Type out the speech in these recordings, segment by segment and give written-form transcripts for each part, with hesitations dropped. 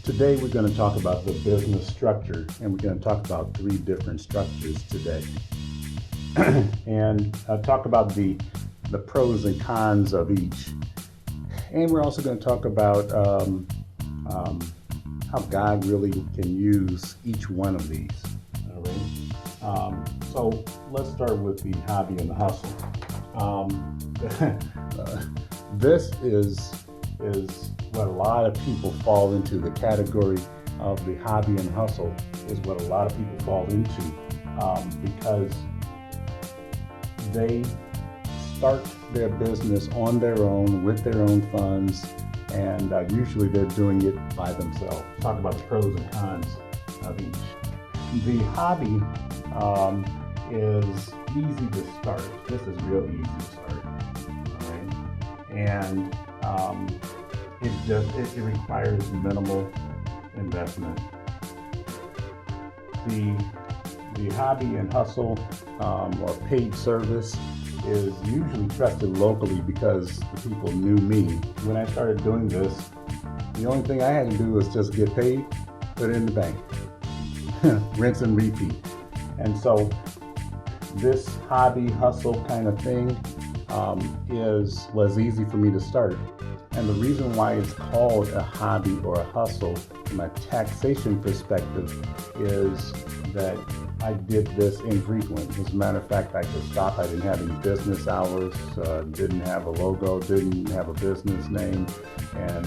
Today we're going to talk about the business structure, and we're going to talk about three different structures today. And talk about the pros and cons of each. And we're also going to talk about how God really can use each one of these. All right. So let's start with the hobby and the hustle. This is what a lot of people fall into. The category of the hobby and hustle is what a lot of people fall into because they start their business on their own with their own funds, and usually they're doing it by themselves. Talk about the pros and cons of each. The hobby is easy to start. This is real easy to start. All right, and it requires minimal investment. The hobby and hustle or paid service is usually trusted locally because the people knew me. When I started doing this, the only thing I had to do was just get paid, put it in the bank, rinse and repeat. And so this hobby hustle kind of thing was easy for me to start. And the reason why it's called a hobby or a hustle from a taxation perspective is that I did this infrequent. As a matter of fact, I could stop. I didn't have any business hours, didn't have a logo, didn't have a business name, and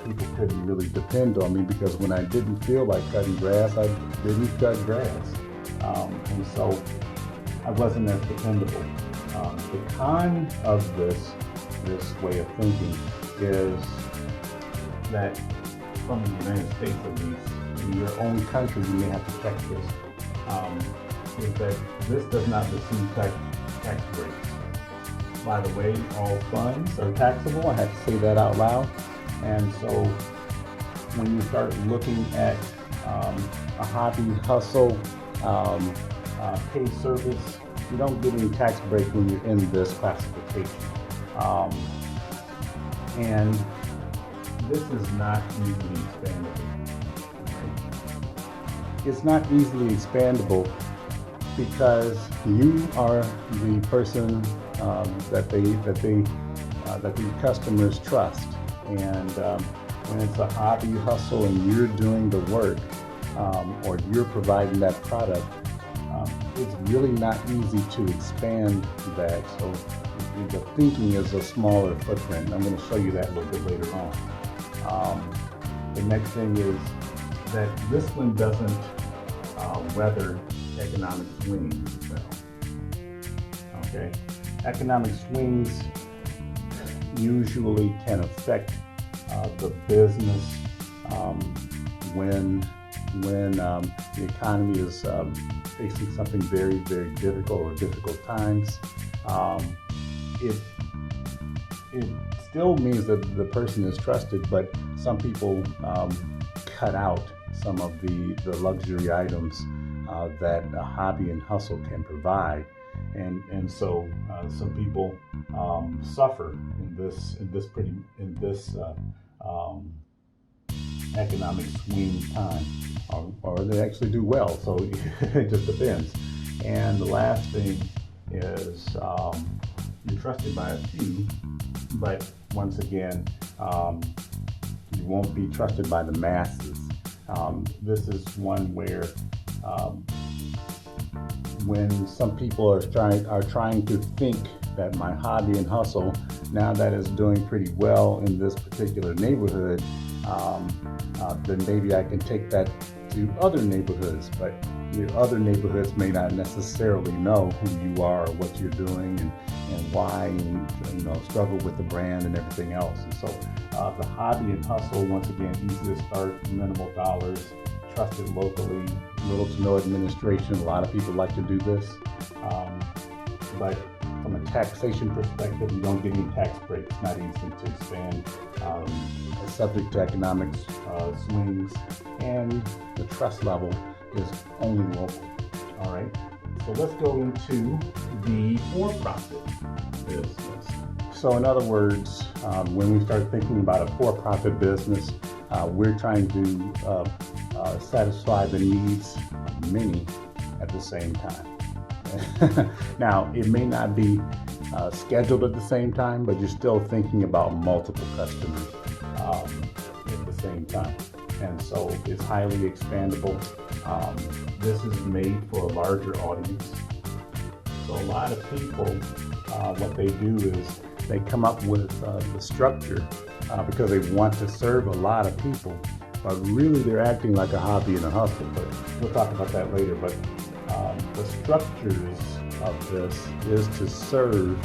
people couldn't really depend on me because when I didn't feel like cutting grass, I didn't cut grass. And so I wasn't as dependable. The con of this way of thinking is that from the United States, at least, in your own country, you may have to check this. Is that this does not receive tax breaks. By the way, all funds are taxable. I have to say that out loud. And so when you start looking at a hobby, hustle, paid service, you don't get any tax break when you're in this classification. And this is not easily expandable. It's not easily expandable because you are the person that the customers trust. And when it's a hobby hustle and you're doing the work or you're providing that product, it's really not easy to expand that. So the thinking is a smaller footprint. I'm going to show you that a little bit later on. The next thing is that this one doesn't weather economic swings well. Okay, economic swings usually can affect the business when the economy is facing something very, very difficult or difficult times. It still means that the person is trusted, but some people cut out some of the luxury items that a hobby and hustle can provide, and so some people suffer in this economic swing time, or they actually do well. So it just depends. And the last thing is you're trusted by a few, but once again, you won't be trusted by the masses. This is one where when some people are trying to think that my hobby and hustle, now that it's doing pretty well in this particular neighborhood, then maybe I can take that to other neighborhoods, but your other neighborhoods may not necessarily know who you are or what you're doing and why, and struggle with the brand and everything else. And so the hobby and hustle, once again, easy to start, minimal dollars, trusted locally, little to no administration. A lot of people like to do this, but from a taxation perspective, you don't get any tax breaks. Not easy to expand, subject to economic swings, and the trust level is only local. All right, so let's go into the for-profit business. So in other words, when we start thinking about a for-profit business, we're trying to satisfy the needs of many at the same time. Now, it may not be scheduled at the same time, but you're still thinking about multiple customers at the same time. And so it's highly expandable. This is made for a larger audience. So a lot of people, what they do is they come up with the structure because they want to serve a lot of people, but really they're acting like a hobby and a hustle. But we'll talk about that later. But the structures of this is to serve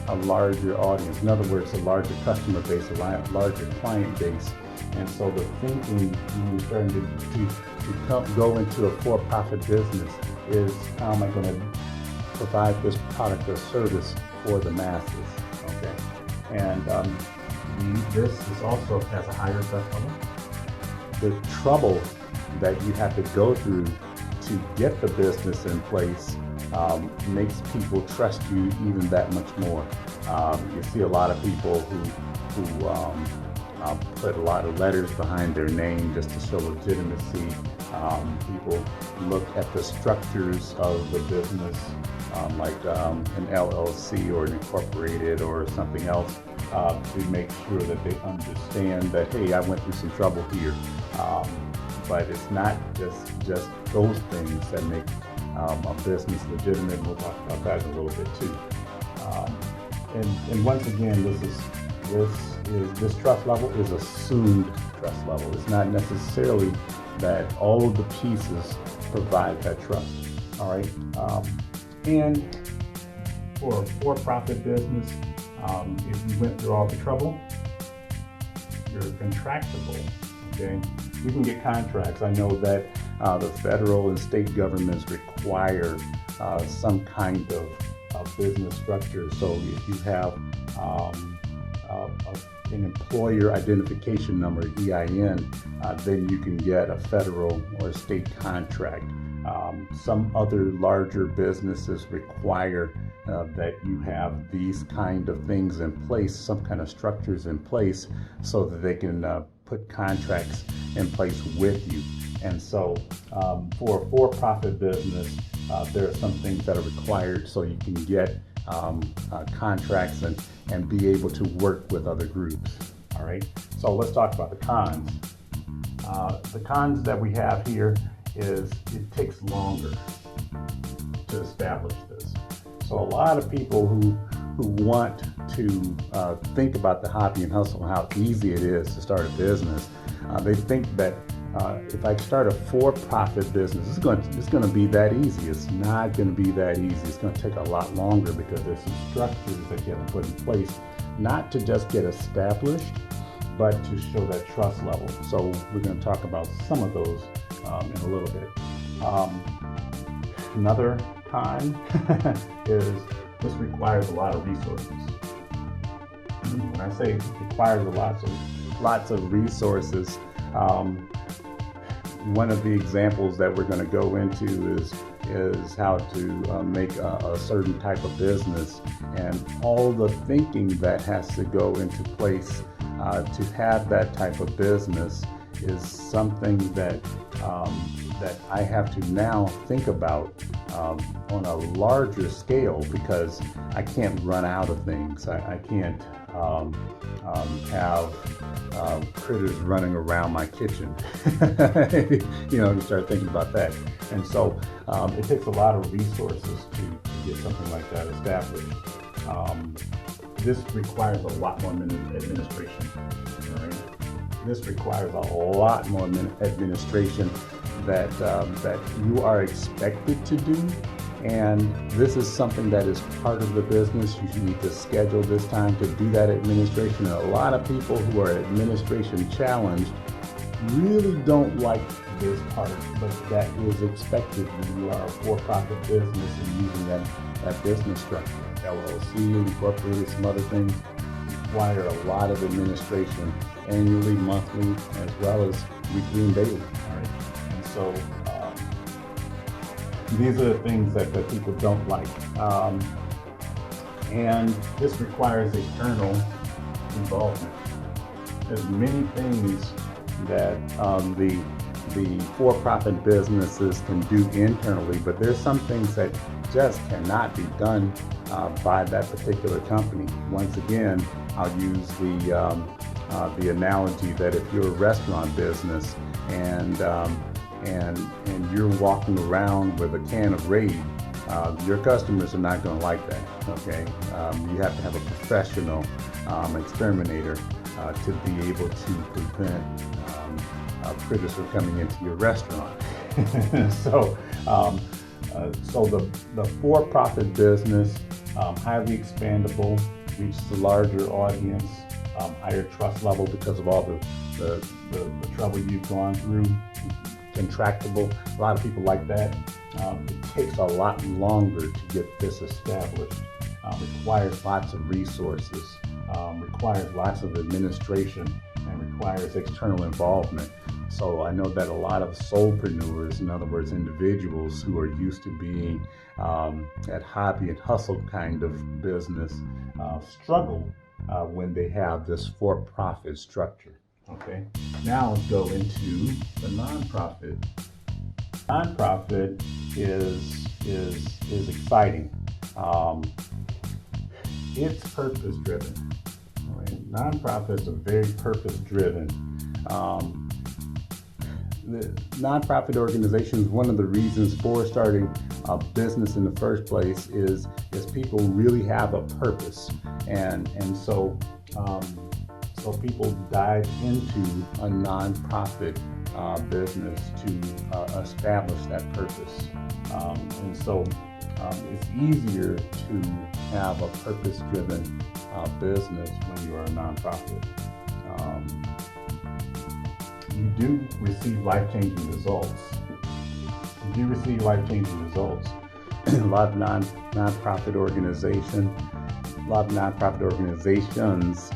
a larger audience. In other words, a larger customer base, a larger client base. And so the thinking when you're starting to go into a for-profit business is, how am I going to provide this product or service for the masses? Okay, and this is also has a higher trust level. The trouble that you have to go through to get the business in place makes people trust you even that much more. You see a lot of people who put a lot of letters behind their name just to show legitimacy. People look at the structures of the business, like an LLC or an incorporated or something else, to make sure that they understand that, hey, I went through some trouble here. But it's not just those things that make a business legitimate. We'll talk about that in a little bit too. And once again, this trust level is assumed trust level. It's not necessarily that all of the pieces provide that trust. All right. And for a for-profit business, if you went through all the trouble, you're contractable. Okay. You can get contracts. I know that the federal and state governments require some kind of business structure. So if you have an employer identification number, EIN, then you can get a federal or state contract. Some other larger businesses require that you have these kind of things in place, some kind of structures in place, so that they can put contracts in place with you. And so for a for-profit business, there are some things that are required so you can get contracts and be able to work with other groups. All right, so let's talk about the cons. The cons that we have here is it takes longer to establish this. So a lot of people who want to think about the hobby and hustle and how easy it is to start a business, they think that if I start a for-profit business, it's going to be that easy. It's not going to be that easy. It's going to take a lot longer because there's some structures that you have to put in place, not to just get established, but to show that trust level. So we're going to talk about some of those in a little bit. Another con is this requires a lot of resources. When I say it requires lots of resources, one of the examples that we're going to go into is how to make a certain type of business, and all the thinking that has to go into place to have that type of business is something that I have to now think about on a larger scale, because I can't run out of things. I can't have critters running around my kitchen. You start thinking about that. And so it takes a lot of resources to get something like that established. This requires a lot more administration. All right? This requires a lot more administration that you are expected to do. And this is something that is part of the business. You need to schedule this time to do that administration. And a lot of people who are administration challenged really don't like this part, but that is expected when you are a for-profit business and using that business structure. LLC, incorporated, some other things require a lot of administration annually, monthly, as well as weekly and daily. All right. And so these are the things that people don't like. And this requires external involvement. There's many things that the for-profit businesses can do internally, but there's some things that just cannot be done by that particular company. Once again, I'll use the analogy that if you're a restaurant business and you're walking around with a can of Raid, your customers are not going to like that. Okay, you have to have a professional exterminator to be able to prevent critters from coming into your restaurant. So the for-profit business, highly expandable, reaches a larger audience, higher trust level because of all the trouble you've gone through. Contractable, a lot of people like that. It takes a lot longer to get this established. Requires lots of resources, requires lots of administration, and requires external involvement. So I know that a lot of solopreneurs, in other words, individuals who are used to being at hobby and hustle kind of business, struggle when they have this for-profit structure. Okay, now let's go into the nonprofit. Nonprofit is exciting. It's purpose-driven. Right? Nonprofits are very purpose-driven. The nonprofit organizations, one of the reasons for starting a business in the first place is people really have a purpose, and so people dive into a nonprofit business to establish that purpose, and so it's easier to have a purpose-driven business when you are a nonprofit. You do receive life-changing results. A lot of nonprofit organizations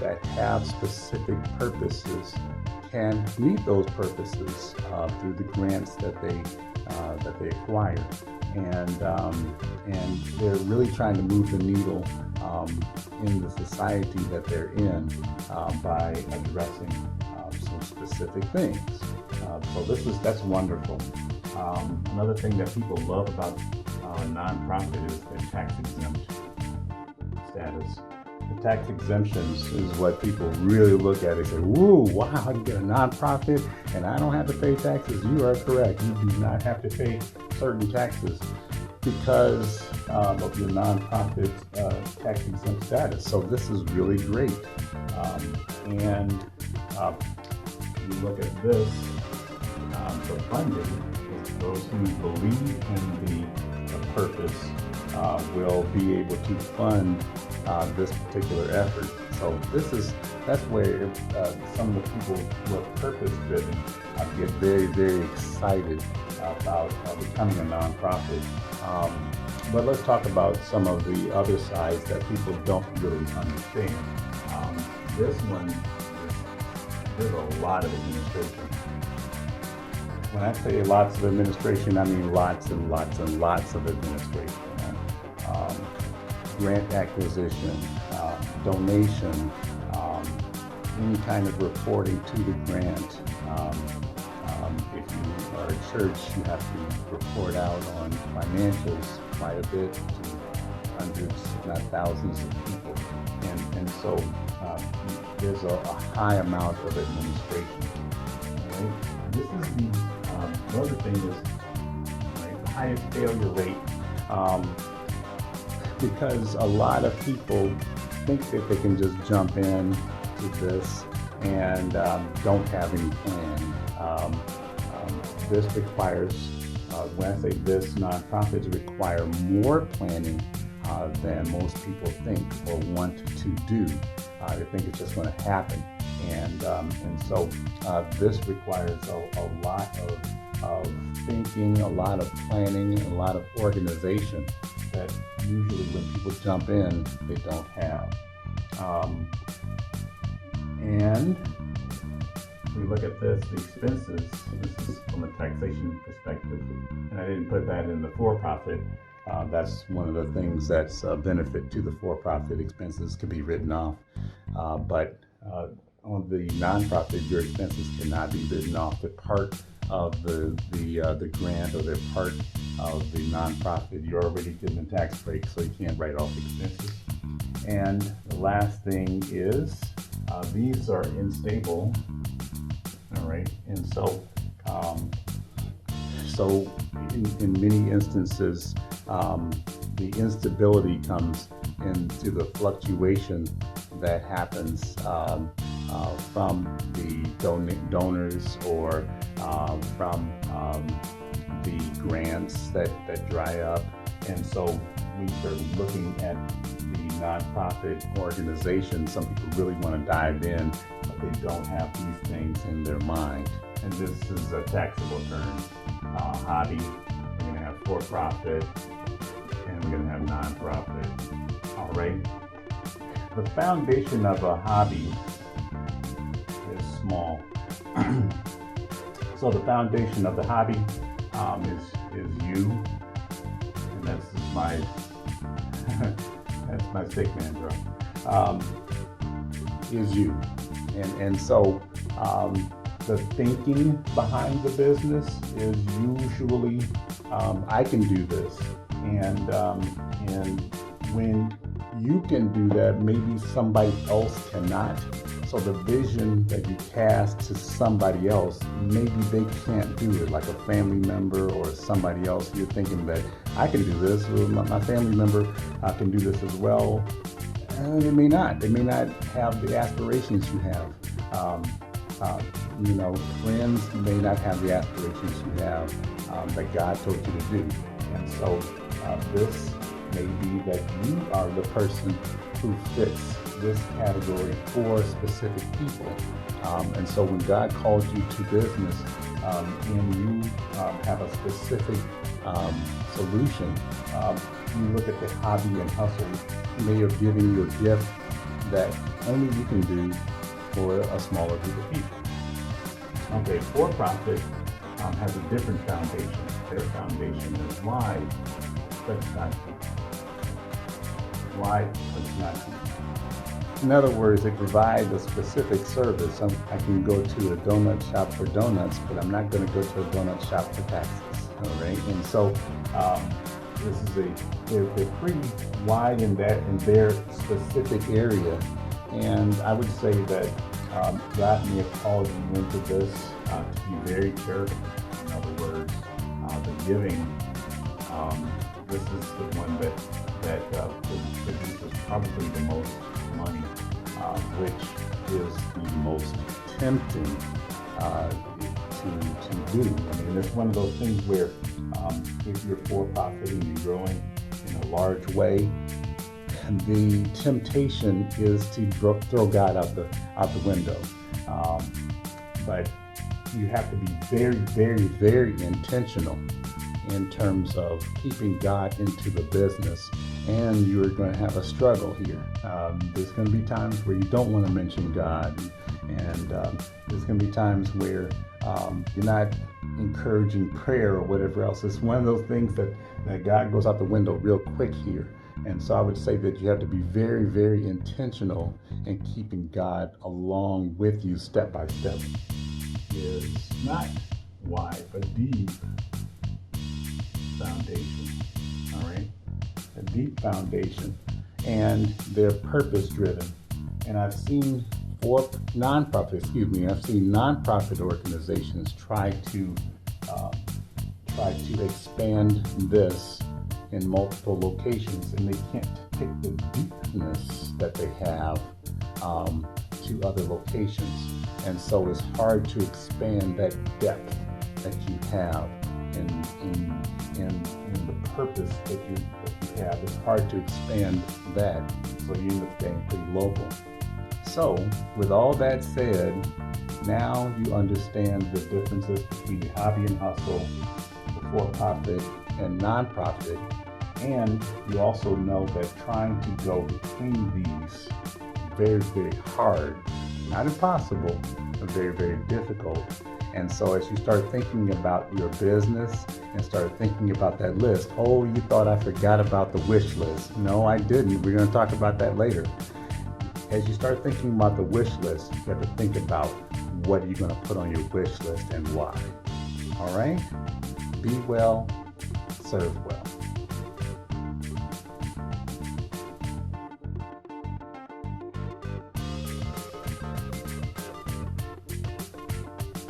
that have specific purposes can meet those purposes through the grants that they acquire, and they're really trying to move the needle in the society that they're in by addressing some specific things. So that's wonderful. Another thing that people love about a nonprofit is the tax exempt status. The tax exemptions is what people really look at. They say, "Woo, wow, I can get a nonprofit and I don't have to pay taxes." You are correct. You do not have to pay certain taxes because of your nonprofit tax exempt status. So this is really great. And you look at this, the funding, those who believe in the purpose will be able to fund this particular effort. So that's where some of the people who are purpose-driven get very, very excited about becoming a nonprofit. But let's talk about some of the other sides that people don't really understand. This one, there's a lot of administration. When I say lots of administration, I mean lots and lots and lots of administration. Grant acquisition, donation, any kind of reporting to the grant. If you are a church, you have to report out on financials quite a bit to hundreds, if not thousands of people. And so there's a high amount of administration. Right? This is the other thing is the highest failure rate. Because a lot of people think that they can just jump in to this and don't have any plan. This requires, when I say this, nonprofits require more planning than most people think or want to do. They think it's just going to happen. And so this requires a lot of thinking, a lot of planning, a lot of organization that usually when people jump in, they don't have. And we look at this, the expenses, this is from a taxation perspective, and I didn't put that in the for-profit. That's one of the things that's a benefit to the for-profit. Expenses can be written off, but on the nonprofit, your expenses cannot be written off. They're part of the grant, or they're part of the nonprofit. You're already given a tax break, so you can't write off expenses. And the last thing is these are unstable. All right, and so in many instances, the instability comes into the fluctuation that happens from the donors, or from the grants that dry up. And so we start looking at the nonprofit organization. Some people really want to dive in, but they don't have these things in their mind. And this is a taxable term. Hobby, we're going to have for-profit, and we're going to have nonprofit. All right. The foundation of a hobby is small. So the foundation of the hobby is you, and that's my that's my stick man drum. Is you, and so the thinking behind the business is usually I can do this, and when you can do that, maybe somebody else cannot. So the vision that you cast to somebody else, maybe they can't do it, like a family member or somebody else. You're thinking that I can do this, or my family member can do this as well. And they may not. They may not have the aspirations you have. Friends may not have the aspirations you have that God told you to do. And so this may be that you are the person who fits this category for specific people. And so when God calls you to business, and you have a specific solution, you look at the hobby and hustle. May have given you a gift that only you can do for a smaller group of people. Okay, for-profit has a different foundation. Their foundation is why such not cheap. Why such not cheap. In other words, they provide a specific service. I can go to a donut shop for donuts, but I'm not going to go to a donut shop for taxes. All right, and so they're pretty wide in their specific area, and I would say that God may have called you into this to be very charitable. In other words, the giving. This is the one that produces probably the most money, which is the most tempting to do. I mean, it's one of those things where if you're for-profit and you're growing in a large way, the temptation is to throw God out the window. But you have to be very, very, very intentional in terms of keeping God into the business, and you're going to have a struggle here. There's going to be times where you don't want to mention God, and there's going to be times where you're not encouraging prayer or whatever else. It's one of those things that God goes out the window real quick here. And so I would say that you have to be very, very intentional in keeping God along with you step by step. Is not wide, but deep foundation. All right, a deep foundation, and they're purpose driven. And I've seen nonprofit organizations try to expand this in multiple locations, and they can't take the deepness that they have to other locations. And so it's hard to expand that depth that you have in the purpose that you have. It's hard to expand that, so you end up staying pretty local. So with all that said, now you understand the differences between the hobby and hustle, the for-profit and nonprofit, and you also know that trying to go between these is very, very hard. Not impossible, but very, very difficult. And so as you start thinking about your business and start thinking about that list, oh, you thought I forgot about the wish list. No, I didn't. We're going to talk about that later. As you start thinking about the wish list, you have to think about what are you going to put on your wish list and why. All right? Be well, serve well.